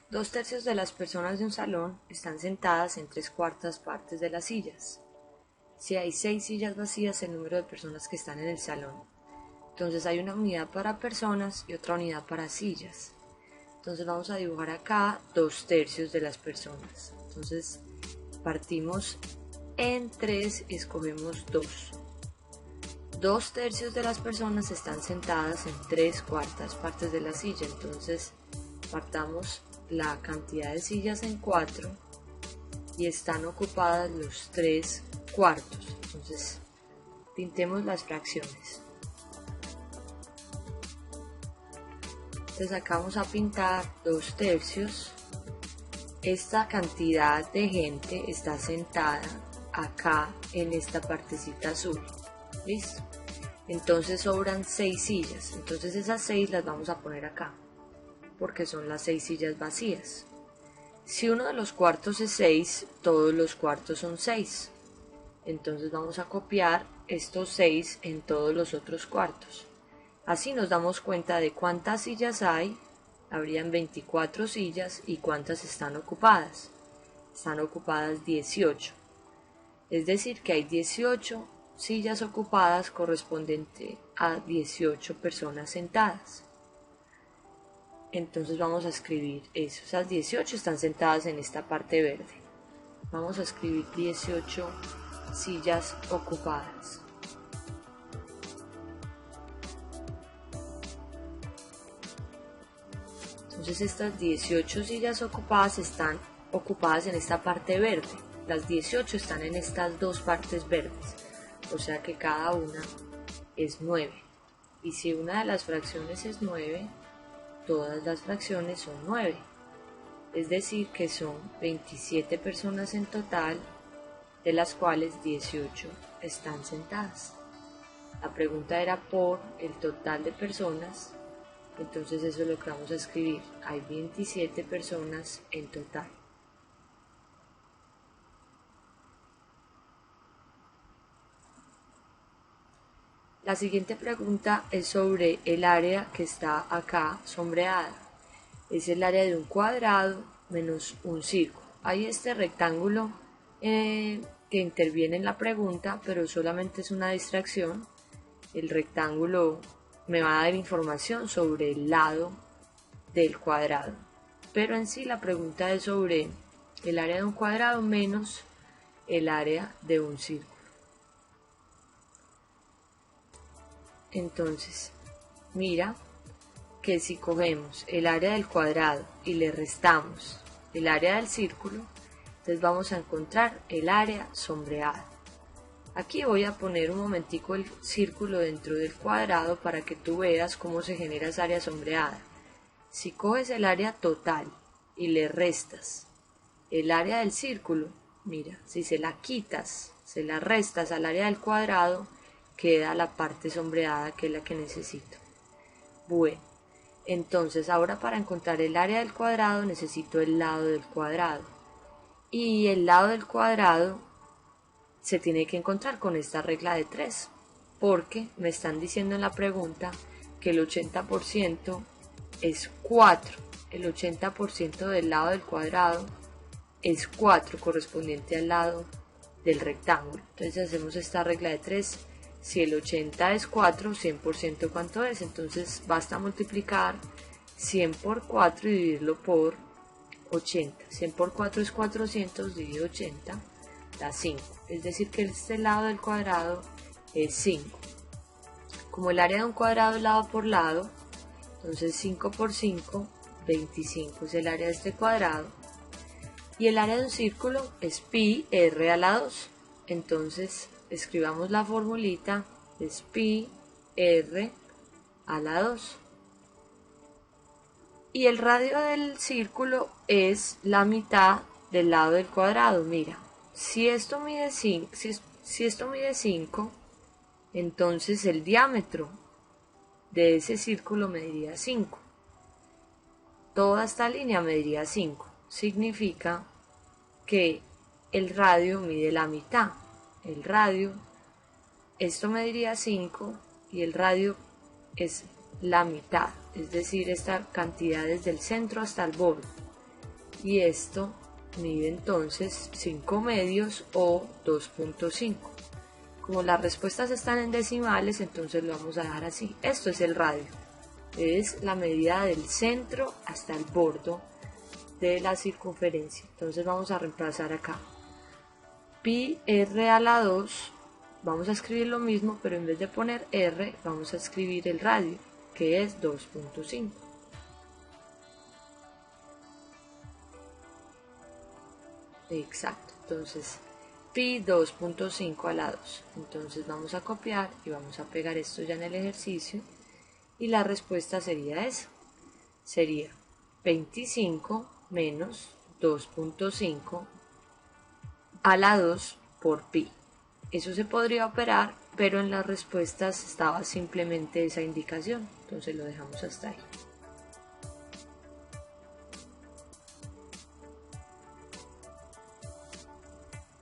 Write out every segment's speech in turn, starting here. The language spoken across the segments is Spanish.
Dos tercios de las personas de un salón están sentadas en 3/4 partes de las sillas. Si hay 6 sillas vacías, el número de personas que están en el salón. Entonces hay una unidad para personas y otra unidad para sillas. Entonces vamos a dibujar acá 2/3 de las personas. Entonces partimos en 3 y escogemos 2. 2/3 de las personas están sentadas en 3/4 partes de la silla. Entonces partamos la cantidad de sillas en 4 y están ocupadas los 3/4. Entonces pintemos las fracciones. Entonces acá vamos a pintar 2/3. Esta cantidad de gente está sentada acá en esta partecita azul. ¿Listo? Entonces sobran 6 sillas. Entonces esas 6 las vamos a poner acá, porque son las 6 sillas vacías. Si uno de los cuartos es 6, todos los cuartos son 6. Entonces vamos a copiar estos 6 en todos los otros cuartos. Así nos damos cuenta de cuántas sillas hay. Habrían 24 sillas y cuántas están ocupadas. Están ocupadas 18. Es decir, que hay 18 sillas ocupadas correspondiente a 18 personas sentadas. Entonces vamos a escribir eso. Esas 18 están sentadas en esta parte verde. Vamos a escribir 18 sillas ocupadas. Entonces estas 18 sillas ocupadas están ocupadas en esta parte verde. Las 18 están en estas dos partes verdes. O sea que cada una es 9. Y si una de las fracciones es 9, todas las fracciones son 9. Es decir que son 27 personas en total, de las cuales 18 están sentadas. La pregunta era por el total de personas. Entonces eso es lo que vamos a escribir. Hay 27 personas en total. La siguiente pregunta es sobre el área que está acá sombreada. Es el área de un cuadrado menos un círculo. Hay este rectángulo que interviene en la pregunta, pero solamente es una distracción. El rectángulo me va a dar información sobre el lado del cuadrado, pero en sí la pregunta es sobre el área de un cuadrado menos el área de un círculo. Entonces mira que si cogemos el área del cuadrado y le restamos el área del círculo, entonces vamos a encontrar el área sombreada. Aquí voy a poner un momentico el círculo dentro del cuadrado para que tú veas cómo se genera esa área sombreada. Si coges el área total y le restas el área del círculo, mira, si se la quitas, se la restas al área del cuadrado, queda la parte sombreada, que es la que necesito. Bueno, entonces ahora para encontrar el área del cuadrado necesito el lado del cuadrado. Y el lado del cuadrado se tiene que encontrar con esta regla de 3, porque me están diciendo en la pregunta que el 80% es 4. El 80% del lado del cuadrado es 4, correspondiente al lado del rectángulo. Entonces hacemos esta regla de 3. Si el 80 es 4, 100% ¿cuánto es? Entonces basta multiplicar 100 por 4 y dividirlo por 80. 100 por 4 es 400, dividido 80, da 5. Es decir que este lado del cuadrado es 5. Como el área de un cuadrado es lado por lado, entonces 5 por 5, 25 es el área de este cuadrado. Y el área de un círculo es pi r a la 2. Entonces escribamos la formulita, es pi r a la 2. Y el radio del círculo es la mitad del lado del cuadrado. Mira, si esto mide 5, entonces el diámetro de ese círculo mediría 5. Toda esta línea mediría 5. Significa que el radio mide la mitad. El radio, esto mediría 5 y el radio es la mitad. Es decir, esta cantidad desde el centro hasta el borde. y esto mide entonces 5 medios o 2.5. Como las respuestas están en decimales, entonces lo vamos a dejar así. Esto es el radio, es la medida del centro hasta el borde de la circunferencia. Entonces vamos a reemplazar acá pi r a la 2, vamos a escribir lo mismo, pero en vez de poner r vamos a escribir el radio, que es 2.5. Exacto, entonces pi 2.5 a la 2. Entonces vamos a copiar y vamos a pegar esto ya en el ejercicio, y la respuesta sería esa. Sería 25 menos 2.5 a la 2 por pi. Eso se podría operar, pero en las respuestas estaba simplemente esa indicación, entonces lo dejamos hasta ahí.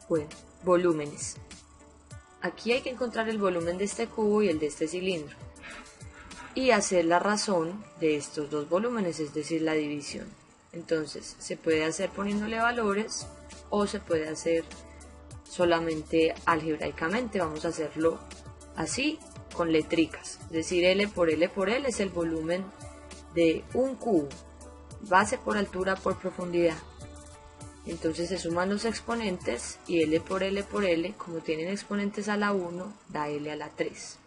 Bueno, volúmenes. Aquí hay que encontrar el volumen de este cubo y el de este cilindro, y hacer la razón de estos dos volúmenes, es decir, la división. Entonces se puede hacer poniéndole valores o se puede hacer solamente algebraicamente. Vamos a hacerlo así con letricas, es decir, L por L por L es el volumen de un cubo, base por altura por profundidad. Entonces se suman los exponentes y L por L por L, como tienen exponentes a la 1, da L a la 3.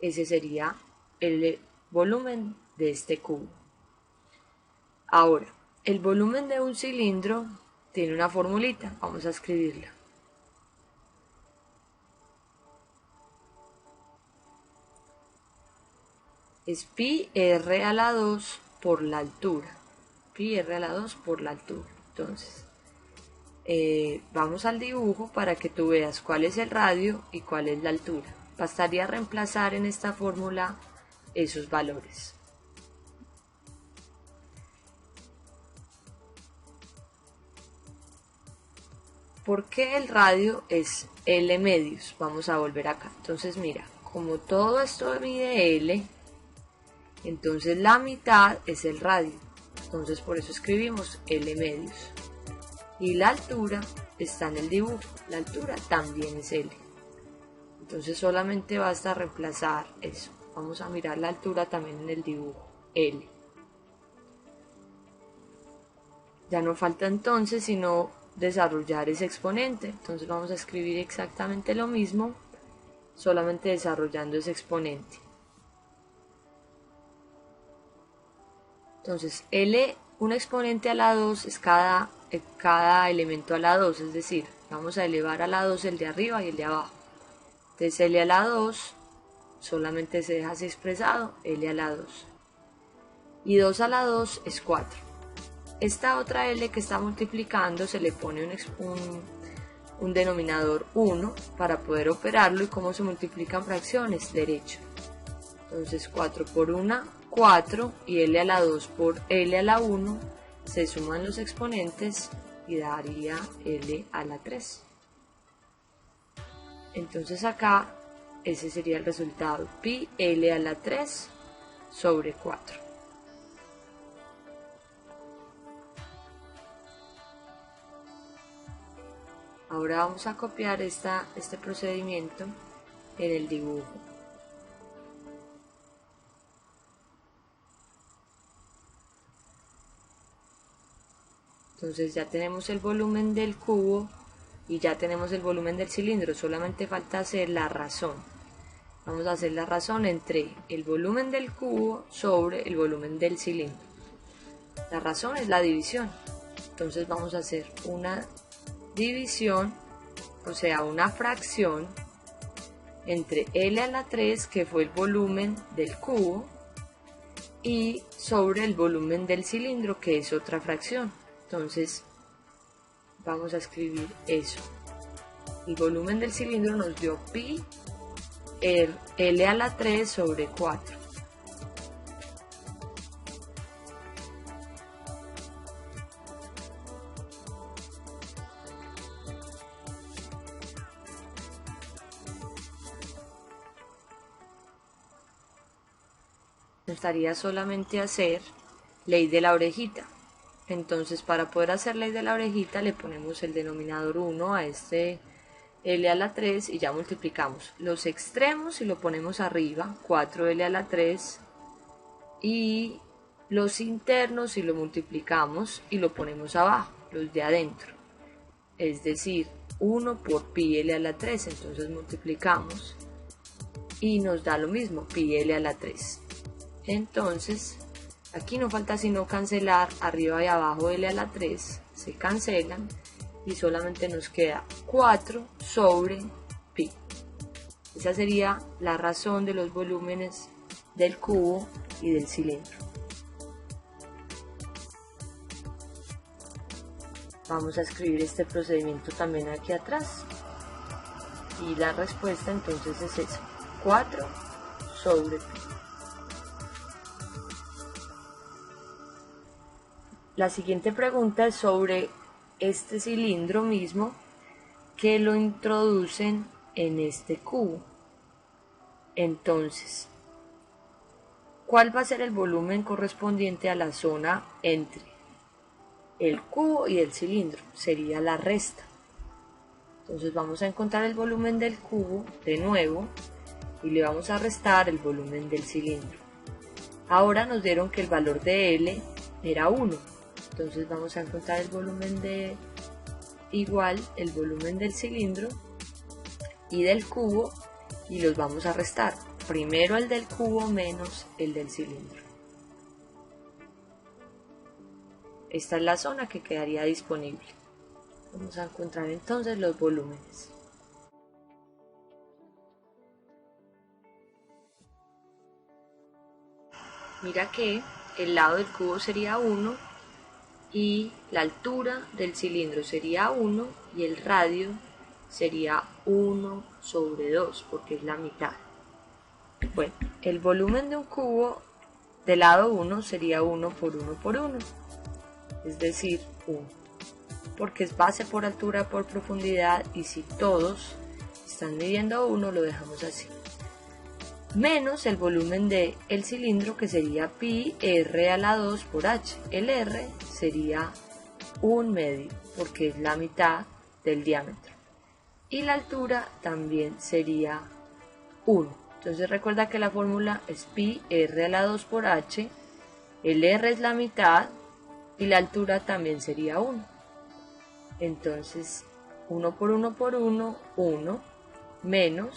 Ese sería el volumen de este cubo. Ahora, el volumen de un cilindro tiene una formulita, vamos a escribirla. Es pi r a la 2 por la altura. Pi r a la 2 por la altura. Entonces, vamos al dibujo para que tú veas cuál es el radio y cuál es la altura. Bastaría reemplazar en esta fórmula esos valores. ¿Por qué el radio es L medios? Vamos a volver acá. Entonces mira, como todo esto mide L, entonces la mitad es el radio. Entonces por eso escribimos L medios. Y la altura está en el dibujo. La altura también es L. Entonces solamente basta reemplazar eso. Vamos a mirar la altura también en el dibujo. L. Ya no falta entonces sino desarrollar ese exponente. Entonces vamos a escribir exactamente lo mismo, solamente desarrollando ese exponente. Entonces L, un exponente a la 2 es cada elemento a la 2, es decir, vamos a elevar a la 2 el de arriba y el de abajo. Entonces L a la 2 solamente se deja así expresado, L a la 2. Y 2 a la 2 es 4. Esta otra L que está multiplicando se le pone un denominador 1 para poder operarlo. ¿Y cómo se multiplican fracciones? Derecho. Entonces 4 por 1, 4, y L a la 2 por L a la 1, se suman los exponentes y daría L a la 3. Entonces acá ese sería el resultado, pi L a la 3 sobre 4. Ahora vamos a copiar este procedimiento en el dibujo. Entonces ya tenemos el volumen del cubo y ya tenemos el volumen del cilindro, solamente falta hacer la razón. Vamos a hacer la razón entre el volumen del cubo sobre el volumen del cilindro. La razón es la división. Entonces vamos a hacer una división, o sea, una fracción entre L a la 3, que fue el volumen del cubo, y sobre el volumen del cilindro, que es otra fracción. Entonces vamos a escribir eso. El volumen del cilindro nos dio pi L a la 3 sobre 4. Estaría solamente hacer ley de la orejita. Entonces, para poder hacer ley de la orejita, le ponemos el denominador 1 a este L a la 3 y ya multiplicamos los extremos y lo ponemos arriba, 4L a la 3, y los internos y lo multiplicamos y lo ponemos abajo, los de adentro. Es decir, 1 por pi L a la 3, entonces multiplicamos y nos da lo mismo, pi L a la 3. Entonces, aquí no falta sino cancelar arriba y abajo L a la 3, se cancelan y solamente nos queda 4 sobre pi. Esa sería la razón de los volúmenes del cubo y del cilindro. Vamos a escribir este procedimiento también aquí atrás y la respuesta entonces es esa, 4 sobre pi. La siguiente pregunta es sobre este cilindro mismo que lo introducen en este cubo. Entonces, ¿cuál va a ser el volumen correspondiente a la zona entre el cubo y el cilindro? Sería la resta. Entonces vamos a encontrar el volumen del cubo de nuevo y le vamos a restar el volumen del cilindro. Ahora nos dieron que el valor de L era 1. Entonces vamos a encontrar el volumen de igual el volumen del cilindro y del cubo y los vamos a restar. Primero el del cubo menos el del cilindro. Esta es la zona que quedaría disponible. Vamos a encontrar entonces los volúmenes. Mira que el lado del cubo sería 1 y la altura del cilindro sería 1 y el radio sería 1 sobre 2 porque es la mitad. Bueno, el volumen de un cubo del lado 1 sería 1 por 1 por 1, es decir, 1, porque es base por altura por profundidad y si todos están midiendo 1 lo dejamos así. Menos el volumen del cilindro que sería pi r a la 2 por h. El r sería 1 medio porque es la mitad del diámetro. Y la altura también sería 1. Entonces recuerda que la fórmula es pi r a la 2 por h. El r es la mitad y la altura también sería 1. Entonces 1 por 1 por 1, 1 menos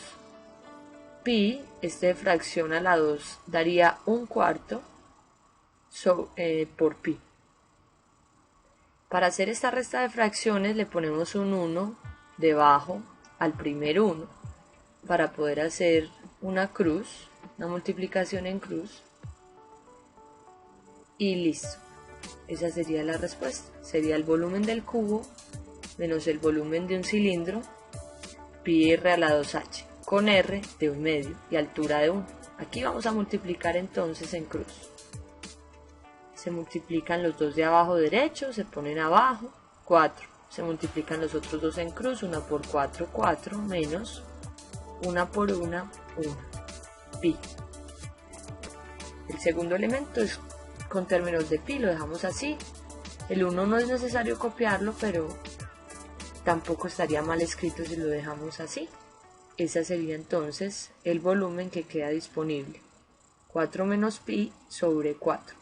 pi, de fracción a la 2 daría 1/4 por pi. Para hacer esta resta de fracciones le ponemos un 1 debajo al primer 1 para poder hacer una cruz, una multiplicación en cruz y listo. Esa sería la respuesta. Sería el volumen del cubo menos el volumen de un cilindro, pi r a la 2h. Con r de 1 medio y altura de 1. Aquí vamos a multiplicar entonces en cruz. Se multiplican los dos de abajo derecho, se ponen abajo, 4. Se multiplican los otros dos en cruz, 1 por 4, 4, menos 1 por 1, 1, pi. El segundo elemento es con términos de pi, lo dejamos así. El 1 no es necesario copiarlo, pero tampoco estaría mal escrito si lo dejamos así. Ese sería entonces el volumen que queda disponible, 4 menos pi sobre 4.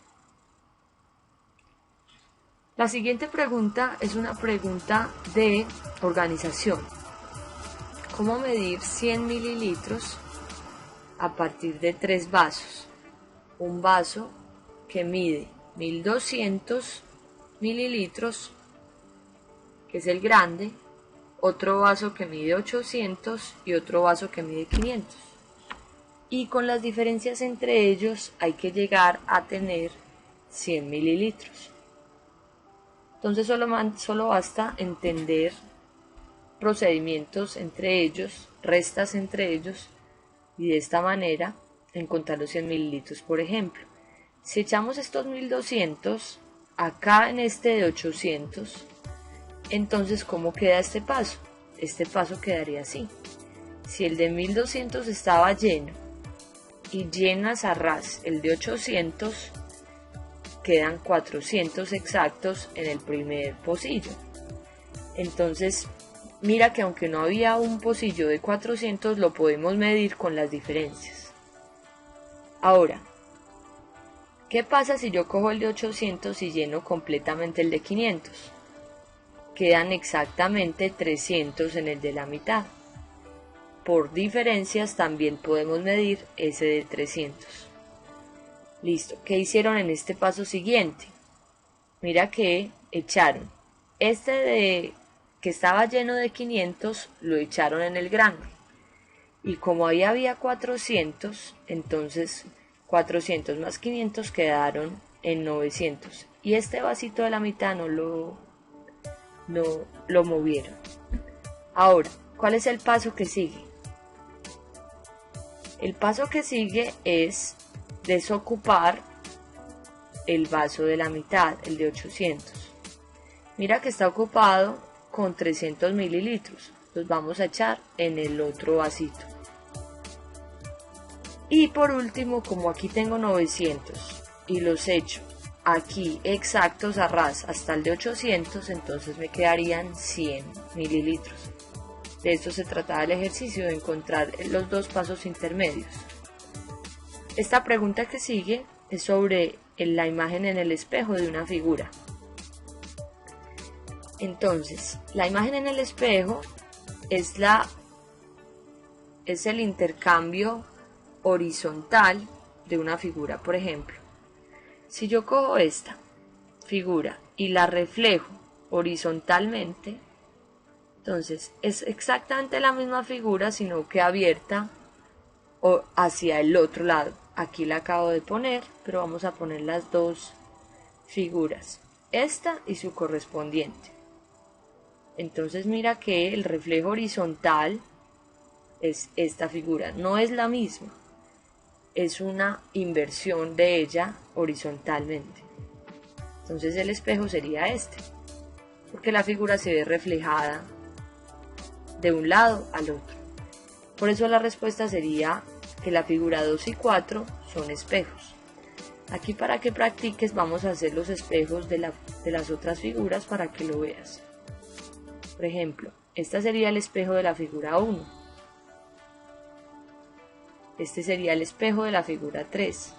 La siguiente pregunta es una pregunta de organización. ¿Cómo medir 100 mililitros a partir de 3 vasos? Un vaso que mide 1200 mililitros, que es el grande, otro vaso que mide 800 y otro vaso que mide 500. Y con las diferencias entre ellos hay que llegar a tener 100 mililitros. Entonces solo basta entender procedimientos entre ellos, restas entre ellos, y de esta manera encontrar los 100 mililitros. Por ejemplo, si echamos estos 1200 acá en este de 800, entonces, ¿cómo queda este paso? Este paso quedaría así. Si el de 1200 estaba lleno y llenas a ras el de 800, quedan 400 exactos en el primer pocillo. Entonces, mira que aunque no había un pocillo de 400, lo podemos medir con las diferencias. Ahora, ¿qué pasa si yo cojo el de 800 y lleno completamente el de 500? Quedan exactamente 300 en el de la mitad. Por diferencias también podemos medir ese de 300. Listo, ¿qué hicieron en este paso siguiente? Mira que echaron este de que estaba lleno de 500, lo echaron en el grande. Y como ahí había 400, entonces 400 más 500 quedaron en 900. Y este vasito de la mitad no lo movieron. Ahora, ¿cuál es el paso que sigue? El paso que sigue es desocupar el vaso de la mitad, el de 800. Mira que está ocupado con 300 mililitros. Los vamos a echar en el otro vasito. Y por último, como aquí tengo 900 y los echo aquí exactos a ras hasta el de 800, entonces me quedarían 100 mililitros. De esto se trataba el ejercicio, de encontrar los dos pasos intermedios. Esta pregunta que sigue es sobre la imagen en el espejo de una figura. Entonces, la imagen en el espejo es el intercambio horizontal de una figura. Por ejemplo, si yo cojo esta figura y la reflejo horizontalmente, entonces es exactamente la misma figura, sino que abierta hacia el otro lado. Aquí la acabo de poner, pero vamos a poner las dos figuras, esta y su correspondiente. Entonces mira que el reflejo horizontal es esta figura, no es la misma, es una inversión de ella horizontalmente. Entonces el espejo sería este, porque la figura se ve reflejada de un lado al otro. Por eso la respuesta sería que la figura 2 y 4 son espejos. Aquí, para que practiques, vamos a hacer los espejos de las otras figuras para que lo veas. Por ejemplo, este sería el espejo de la figura 1. Este sería el espejo de la figura 3.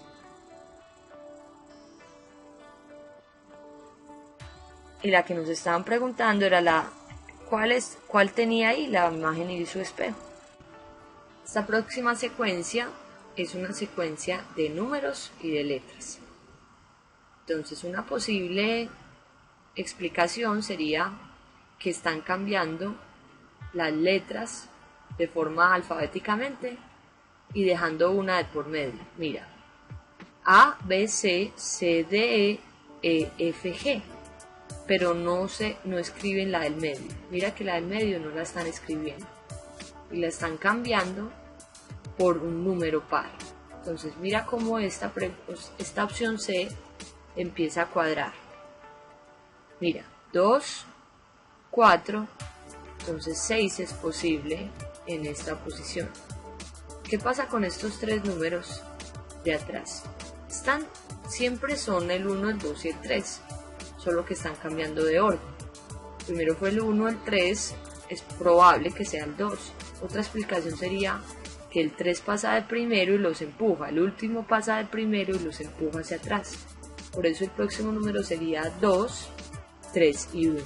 Y la que nos estaban preguntando era ¿cuál tenía ahí la imagen y su espejo? Esta próxima secuencia es una secuencia de números y de letras. Entonces, una posible explicación sería que están cambiando las letras de forma alfabéticamente y dejando una de por medio. Mira, A, B, C, C, D, E, F, G. Pero no escriben la del medio. Mira que la del medio no la están escribiendo y la están cambiando por un número par. Entonces mira cómo esta opción C empieza a cuadrar. Mira, 2, 4, entonces 6 es posible en esta posición. ¿Qué pasa con estos tres números de atrás? Siempre son el 1, el 2 y el 3. Solo que están cambiando de orden. Primero fue el 1, el 3, es probable que sea el 2. Otra explicación sería que el 3 pasa de primero y los empuja, el último pasa de primero y los empuja hacia atrás. Por eso el próximo número sería 2, 3 y 1.